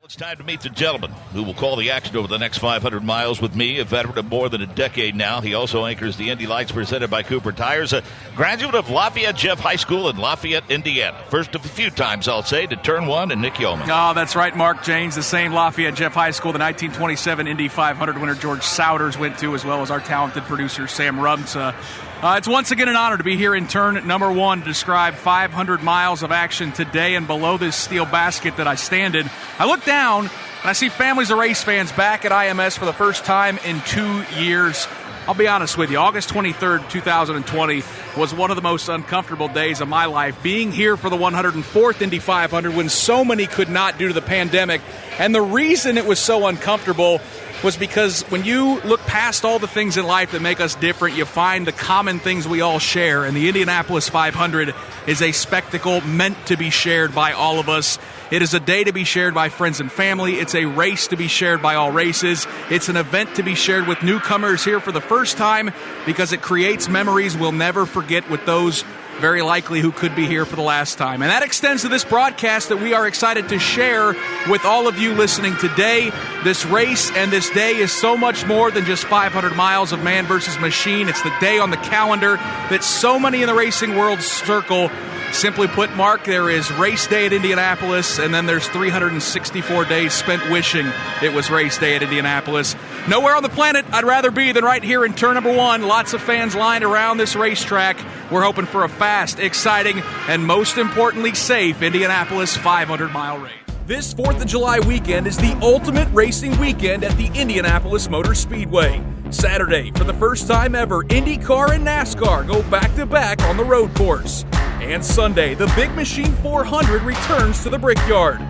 It's time to meet the gentleman who will call the action over the next 500 miles with me, a veteran of more than a decade now. He also anchors the Indy Lights presented by Cooper Tires, a graduate of Lafayette Jeff High School in Lafayette, Indiana. First of a few times, I'll say, to turn one, and Nick Yeoman. Oh, that's right, Mark Janes, the same Lafayette Jeff High School, the 1927 Indy 500 winner George Souders went to, as well as our talented producer Sam Rumsa. It's once again an honor to be here in turn number one to describe 500 miles of action today. And below this steel basket that I stand in, I look down and I see families of race fans back at IMS for the first time in 2 years. I'll be honest with you, August 23rd, 2020 was one of the most uncomfortable days of my life, being here for the 104th Indy 500 when so many could not due to the pandemic. And the reason it was so uncomfortable was because when you look past all the things in life that make us different, you find the common things we all share. And the Indianapolis 500 is a spectacle meant to be shared by all of us. It is a day to be shared by friends and family. It's a race to be shared by all races. It's an event to be shared with newcomers here for the first time because it creates memories we'll never forget with those very likely who could be here for the last time. And that extends to this broadcast that we are excited to share with all of you listening today. This race and this day is so much more than just 500 miles of man versus machine. It's the day on the calendar that so many in the racing world circle. Simply put, Mark, there is race day at Indianapolis, and then there's 364 days spent wishing it was race day at Indianapolis. Nowhere on the planet I'd rather be than right here in turn number one. Lots of fans lined around this racetrack. We're hoping for a fast, exciting, and most importantly, safe Indianapolis 500-mile race. This 4th of July weekend is the ultimate racing weekend at the Indianapolis Motor Speedway. Saturday, for the first time ever, Indycar and NASCAR go back-to-back on the road course. And Sunday, the Big Machine 400 returns to the Brickyard.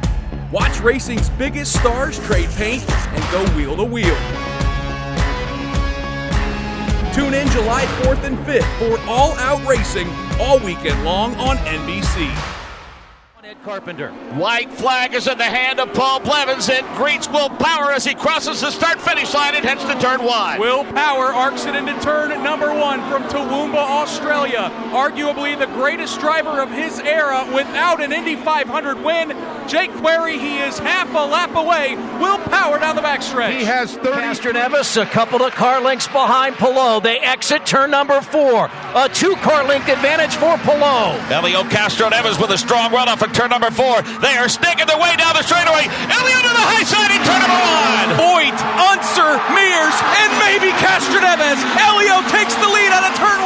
Watch racing's biggest stars trade paint and go wheel to wheel. Tune in July 4th and 5th for all-out racing all weekend long on NBC. Carpenter. White flag is in the hand of Paul Blevins and greets Will Power as he crosses the start-finish line and heads to turn one. Will Power arcs it into turn number one from Toowoomba, Australia. Arguably the greatest driver of his era without an Indy 500 win. Jake Query, he is half a lap away. Will Power down the backstretch. He has 30. Castro-Neves a couple of car lengths behind Palou. They exit turn number 4. A 2-car length advantage for Palou. Elio Castro-Neves with a strong run off of turn number 4. They are sticking their way down the straightaway. Elio to the high side in turn number 1. Voigt, Unser, Mears, and maybe Castro-Neves. Elio takes the lead out of turn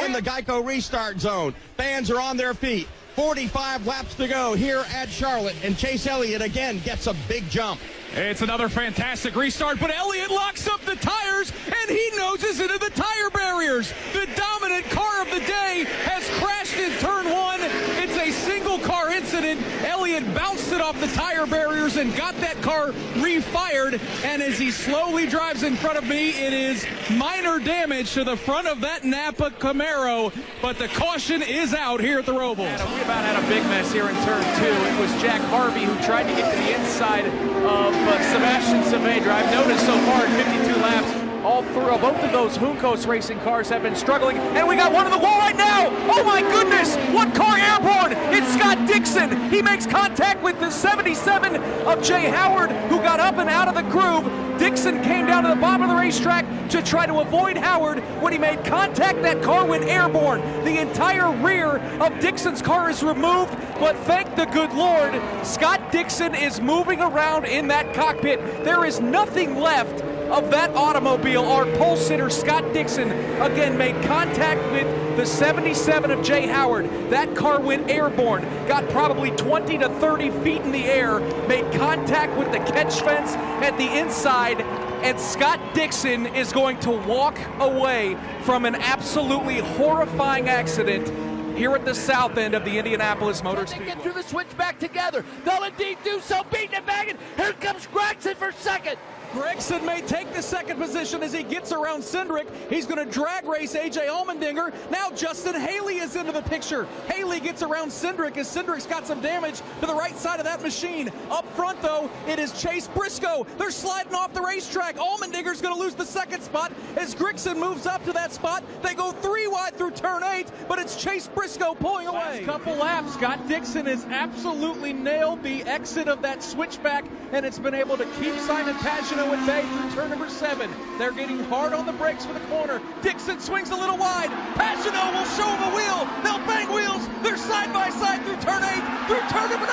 1. In the Geico restart zone. Fans are on their feet. 45 laps to go here at Charlotte, and Chase Elliott again gets a big jump. It's another fantastic restart, but Elliott locks up the tires, and he noses into the tire barriers. The dominant car of the day has crashed in turn 1. It's a single-car incident. Elliott bounced it off the tire barriers and got that car refired, and as he slowly drives in front of me, it is minor damage to the front of that Napa Camaro, but the caution is out here at the Robles. We about had a big mess here in turn 2. It was Jack Harvey who tried to get to the inside of Sebastian Saavedra. I've noticed so far in 52 laps, all through both of those Juncos racing cars have been struggling, and we got one on the wall right now. Oh my goodness, one car airborne. It's Scott Dixon. He makes contact with the 77 of Jay Howard, who got up and out of the groove. Dixon came down to the bottom of the racetrack to try to avoid Howard. When he made contact, that car went airborne. The entire rear of Dixon's car is removed, but thank the good Lord, Scott Dixon is moving around in that cockpit. There is nothing left of that automobile. Our pole sitter, Scott Dixon, again made contact with the 77 of Jay Howard. That car went airborne, got probably 20 to 30 feet in the air, made contact with the catch fence at the inside, and Scott Dixon is going to walk away from an absolutely horrifying accident here at the south end of the Indianapolis Motor Speedway. Get through the switch back together. They'll indeed do so. Beating it back. Here comes Gregson for second. Gregson may take the second position as he gets around Cindric. He's going to drag race A.J. Allmendinger. Now Justin Haley is into the picture. Haley gets around Cindric as Cindric's got some damage to the right side of that machine. Up front, though, it is Chase Briscoe. They're sliding off the racetrack. Allmendinger's going to lose the second spot. as Grigson moves up to that spot. They go 3 wide through turn 8, but it's Chase Briscoe pulling away. Last couple laps, Scott Dixon has absolutely nailed the exit of that switchback, and it's been able to keep Simon Pagenaud at bay through turn number 7. They're getting hard on the brakes for the corner. Dixon swings a little wide. Pagenaud will show him a wheel. They'll bang wheels. They're side by side through turn 8, through turn number 9.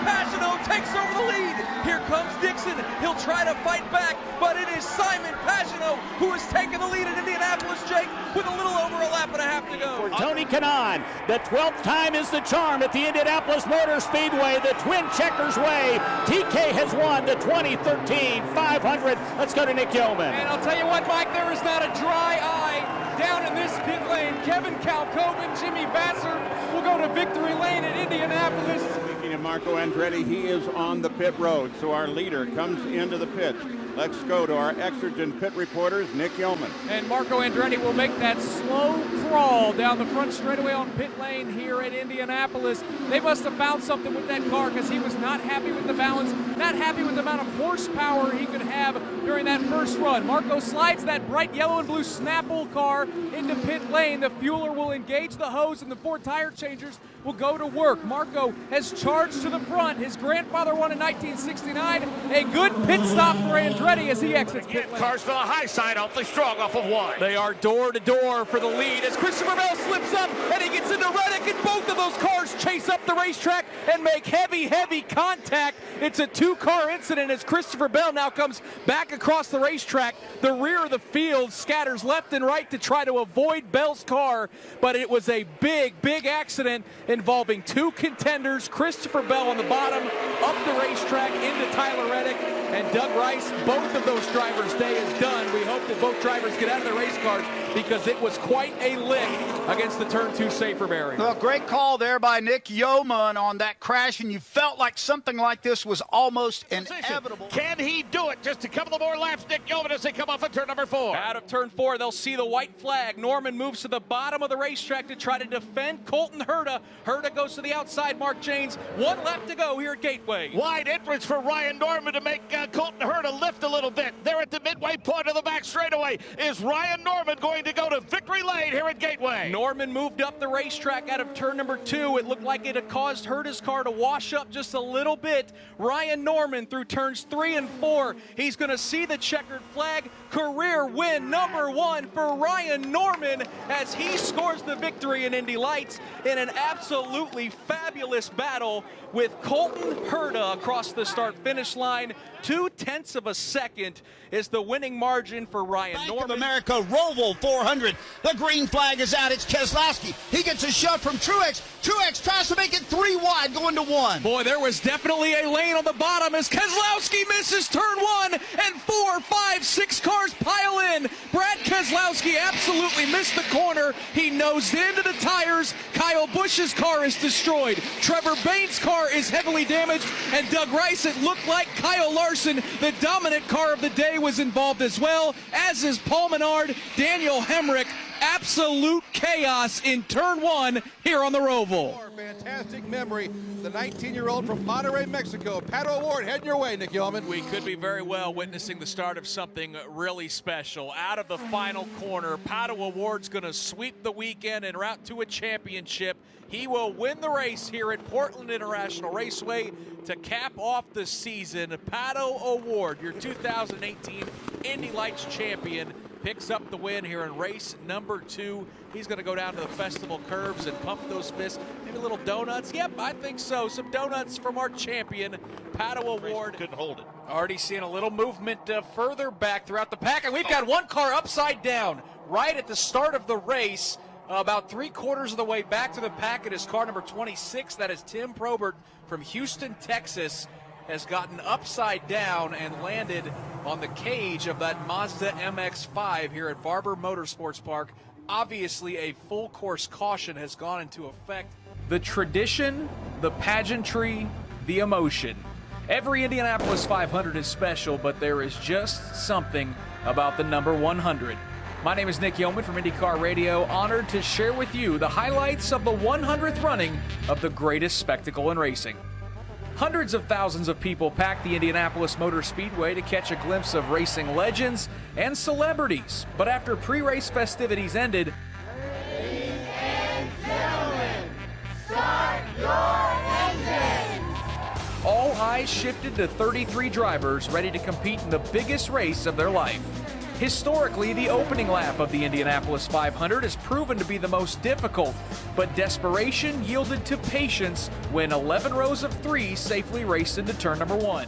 Pagenaud takes over the lead. Here comes Dixon. He'll try to fight back, but it is Simon Pagenaud who has taken the lead in Indianapolis, Jake, with a little over a lap and a half to go. Tony Kanaan, the 12th time is the charm at the Indianapolis Motor Speedway, the Twin Checkers way. TK has won the 2013 500. Let's go to Nick Yeoman. And I'll tell you what, Mike, there is not a dry eye down in this pit lane. Kevin Kalkoven, Jimmy Vasser will go to victory lane at Indianapolis. Speaking of Marco Andretti, he is on the pit road, so our leader comes into the pits. Let's go to our exergent pit reporters, Nick Yeoman. And Marco Andretti will make that slow crawl down the front straightaway on pit lane here at Indianapolis. They must have found something with that car because he was not happy with the balance, not happy with the amount of horsepower he could have during that first run. Marco slides that bright yellow and blue Snapple car into pit lane. The fueler will engage the hose and the 4 tire changers will go to work. Marco has charged to the front. His grandfather won in 1969. A good pit stop for Andretti as he exits pit lane. Cars to the high side, awfully strong off of wide. They are door to door for the lead as Christopher Bell slips up and he gets into Reddick, and both of those cars chase up the racetrack and make heavy contact. It's a 2-car incident as Christopher Bell now comes back across the racetrack. The rear of the field scatters left and right to try to avoid Bell's car, but it was a big accident involving 2 contenders. Christopher Bell on the bottom, up the racetrack into Tyler Reddick and Doug Rice. Both of those drivers' day is done. We hope that both drivers get out of their race cars because it was quite a lick against the turn 2 safer bearing. Well, great call there by Nick Yeoman on that crash, and you felt like something like this was almost inevitable. Can he do it? Just a couple of more laps, Nick Yeoman, as they come off of turn number 4. Out of turn 4, they'll see the white flag. Norman moves to the bottom of the racetrack to try to defend Colton Herta. Herta goes to the outside, Mark Janes. 1 lap to go here at Gateway. Wide entrance for Ryan Norman to make Colton Herta lift a little bit. There at the midway point of the back straightaway is Ryan Norman going to go to victory lane here at Gateway. Norman moved up the racetrack out of turn number 2. It looked like it had caused Herta's car to wash up just a little bit. Ryan Norman through turns 3 and 4. He's going to see the checkered flag. Career win number 1 for Ryan Norman as he scores the victory in Indy Lights in an absolutely fabulous battle with Colton Herta across the start-finish line. 0.2 of a second is the winning margin for Ryan Norman. Bank of America Roval 400. The green flag is out. It's Keselowski. He gets a shove from Truex. Truex tries to make it 3 wide, going to 1. Boy, there was definitely a lane on the bottom as Keselowski misses turn 1, and 4, 5, 6 cars pile in. Brad Keselowski absolutely missed the corner. He nosed into the tires. Kyle Busch's car is destroyed. Trevor Bayne's car is heavily damaged, and Doug Rice, it looked like Kyle Larson, the dominant car of the day, was involved as well, as is Paul Menard, Daniel Hemrick. Absolute chaos in turn 1 here on the Roval. Fantastic memory. The 19-year-old from Monterrey, Mexico. Pato Award heading your way, Nick Yeoman. We could be very well witnessing the start of something really special. Out of the final corner, Pato Award's going to sweep the weekend en route to a championship. He will win the race here at Portland International Raceway to cap off the season. Pato Award, your 2018 Indy Lights champion, picks up the win here in race number 2. He's going to go down to the festival curves and pump those fists. Maybe a little donuts. Yep, I think so. Some donuts from our champion, Pato Award. Couldn't hold it. Already seeing a little movement further back throughout the pack, and we've got one car upside down right at the start of the race. About 3/4 of the way back to the pack, it is car number 26. That is Tim Probert from Houston, Texas, has gotten upside down and landed on the cage of that Mazda MX-5 here at Barber Motorsports Park. Obviously, a full course caution has gone into effect. The tradition, the pageantry, the emotion. Every Indianapolis 500 is special, but there is just something about the number 100. My name is Nick Yeoman from Indycar Radio, honored to share with you the highlights of the 100th running of the greatest spectacle in racing. Hundreds of thousands of people packed the Indianapolis Motor Speedway to catch a glimpse of racing legends and celebrities. But after pre-race festivities ended, ladies and gentlemen, start your engines! All eyes shifted to 33 drivers ready to compete in the biggest race of their life. Historically, the opening lap of the Indianapolis 500 has proven to be the most difficult, but desperation yielded to patience when 11 rows of 3 safely raced into turn number 1.